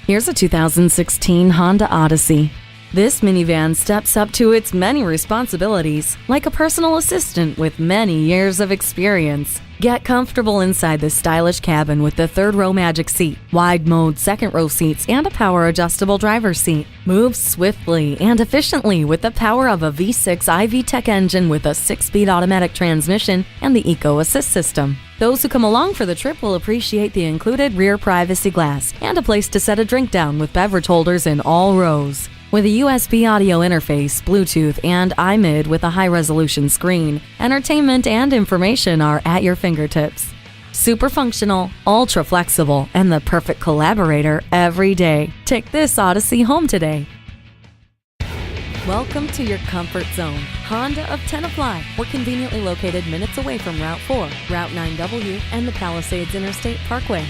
Here's a 2016 Honda Odyssey. This minivan steps up to its many responsibilities, like a personal assistant with many years of experience. Get comfortable inside this stylish cabin with the third-row magic seat, wide-mode second-row seats, and a power-adjustable driver's seat. Move swiftly and efficiently with the power of a V6 i-VTEC engine with a 6-speed automatic transmission and the Eco Assist system. Those who come along for the trip will appreciate the included rear privacy glass and a place to set a drink down with beverage holders in all rows. With a USB audio interface, Bluetooth, and iMid with a high-resolution screen, entertainment and information are at your fingertips. Super functional, ultra-flexible, and the perfect collaborator every day. Take this Odyssey home today. Welcome to your comfort zone. Honda of Tenafly. We're conveniently located minutes away from Route 4, Route 9W, and the Palisades Interstate Parkway.